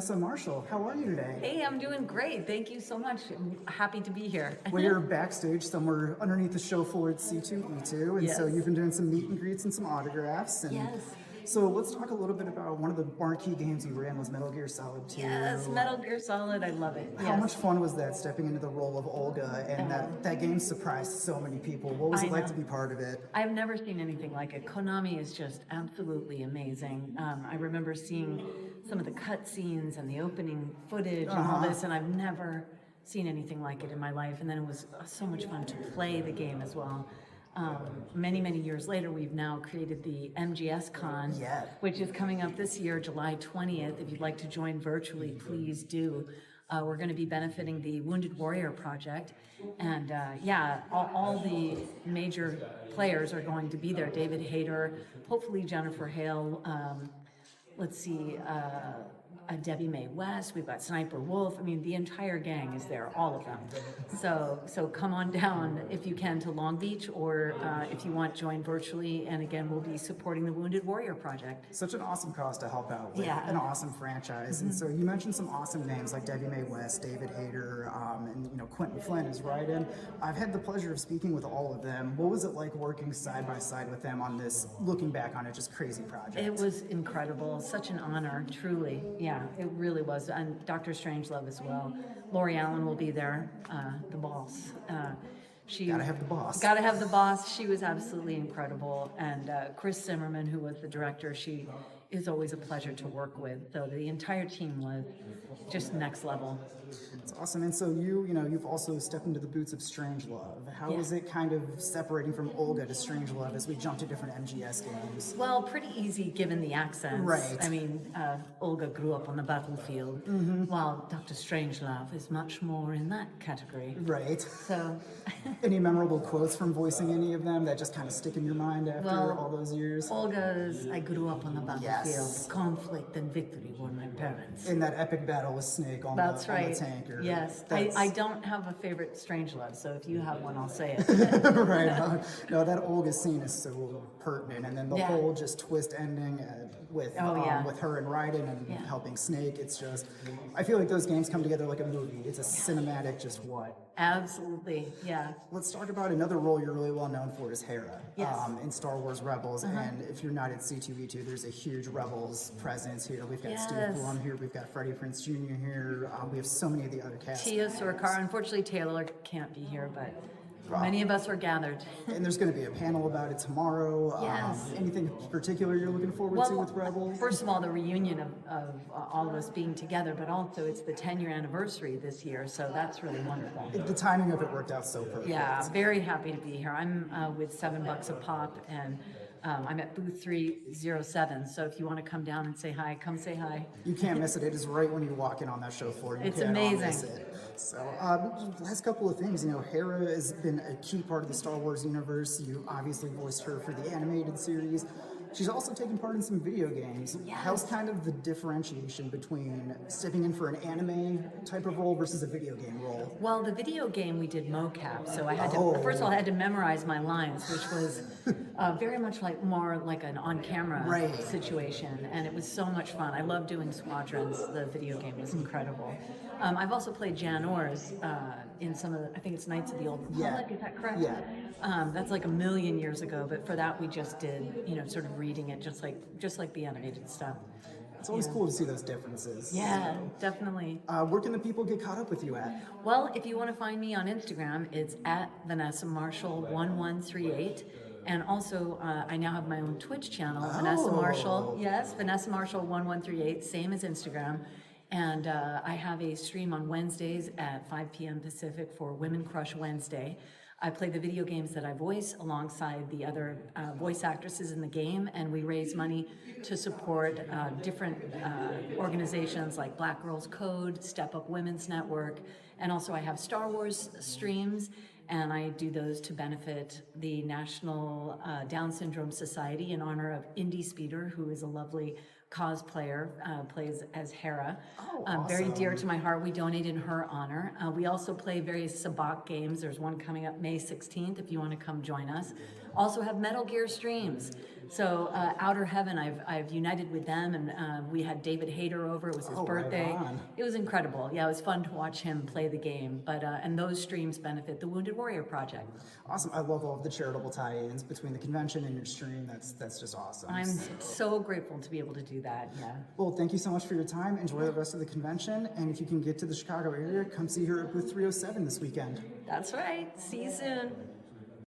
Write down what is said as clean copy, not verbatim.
Vanessa Marshall. How are you today? Hey, I'm doing great. Thank you so much. I'm happy to be here. Well, you're backstage somewhere underneath the show floor at C2E2, and so Yes. you've been doing some meet and greets and some autographs. And Yes. so let's talk a little bit about one of the marquee games you ran was Metal Gear Solid 2. Yes, Metal Gear Solid. I love it. How much fun was that stepping into the role of Olga, and that game surprised so many people? What was I it like know. to be part of it? I've never seen anything like it. Konami is just absolutely amazing. I remember seeing some of the cut scenes and the opening footage and all this, and I've never seen anything like it in my life. And then it was so much fun to play the game as well. Many years later, we've now created the MGS Con, Yeah. which is coming up this year, July 20th. If you'd like to join virtually, please do. We're going to be benefiting the Wounded Warrior Project. And all the major players are going to be there. David Hayter, hopefully Jennifer Hale, Debbie Mae West, we've got Sniper Wolf. I mean, the entire gang is there, all of them. So come on down if you can to Long Beach, or if you want, join virtually. And again, we'll be supporting the Wounded Warrior Project. Such an awesome cause to help out with Yeah. an awesome franchise. And so you mentioned some awesome names like Debbie Mae West, David Hayter, and Quentin Flynn is right in. I've had the pleasure of speaking with all of them. What was it like working side by side with them on this, looking back on it, just crazy project? It was incredible, such an honor, truly. Yeah, it really was. And Dr. Strangelove as well. Lori Allen will be there, the boss. She Gotta have the boss. Gotta have the boss. She was absolutely incredible. And Chris Zimmerman, who was the director, she is always a pleasure to work with. So the entire team was just next level. It's awesome. And so you've also stepped into the boots of Strangelove. How Yeah. is it kind of separating from Olga to Strangelove as we jump to different MGS games? Well, pretty easy given the accents. Right. I mean, Olga grew up on the battlefield, while Dr. Strangelove is much more in that category. Right. So, Any memorable quotes from voicing any of them that just kind of stick in your mind after Well, all those years? Olga's I grew up on the battlefield. Yes. Conflict and victory were my parents. In that epic battle with Snake on, That's the, right. on the tanker. Yes. I don't have a favorite Strangelove, so if you have one, I'll say it. Right on. No, that Olga scene is so pertinent, and then the Yeah. whole just twist ending with with her and Raiden and Yeah. helping Snake. It's just, I feel like those games come together like a movie. It's a cinematic, just what. Absolutely. Yeah. Let's talk about another role you're really well known for is Hera Yes. in Star Wars Rebels. And if you're not at C2E2, there's a huge Rebels presence here. We've got Steve Yes. Blum here, we've got Freddie Prinze Jr. here. We have so many of the other cast Tia members. Sorkar. Unfortunately, Taylor can't be here, but many of us are gathered. And there's going to be a panel about it tomorrow. Yes. Anything particular you're looking forward to with Rebels? First of all, the reunion of all of us being together, but also it's the 10-year anniversary this year, so that's really wonderful. The timing of it worked out so perfect. Yeah, very happy to be here. I'm with $7 a pop, and I'm at booth 307. So if you want to come down and say hi, come say hi. You can't miss it. It is right when you walk in on that show floor. You It's cannot amazing. miss it. So, last couple of things. Hera has been a key part of the Star Wars universe. You obviously voiced her for the animated series. She's also taken part in some video games. Yes. How's kind of the differentiation between stepping in for an anime type of role versus a video game role? Well, the video game we did mocap, so I had to, first of all, I had to memorize my lines, which was very much more like an on-camera Right. situation, and it was so much fun. I love doing Squadrons. The video game was incredible. I've also played Jan Ors in some of the, I think it's Knights of the Old Republic, is that correct? Yeah. That's like a million years ago, but for that we just did, sort of reading it just like the animated stuff. It's always cool to see those differences. Yeah, definitely. Where can the people get caught up with you at? Well, if you want to find me on Instagram, it's at Vanessa Marshall 1138. And also, I now have my own Twitch channel, Vanessa Marshall. Yes, Vanessa Marshall 1138, same as Instagram. And I have a stream on Wednesdays at 5 p.m. Pacific for Women Crush Wednesday. I play the video games that I voice alongside the other voice actresses in the game, and we raise money to support different organizations like Black Girls Code, Step Up Women's Network, and also I have Star Wars streams, and I do those to benefit the National Down Syndrome Society in honor of Indy Speeder, who is a lovely cosplayer, plays as Hera. Very dear to my heart. We donate in her honor. We also play various sabacc games. There's one coming up May 16th if you want to come join us. Also have Metal Gear streams. So Outer Heaven, I've united with them, and we had David Hayter over. It was his birthday. Right on. It was incredible. Yeah, it was fun to watch him play the game. But and those streams benefit the Wounded Warrior Project. Awesome. I love all of the charitable tie-ins between the convention and your stream. That's just awesome. I'm so grateful to be able to do that. Yeah. Well, thank you so much for your time. Enjoy the rest of the convention. And if you can get to the Chicago area, come see her at booth 307 this weekend. That's right. See you soon.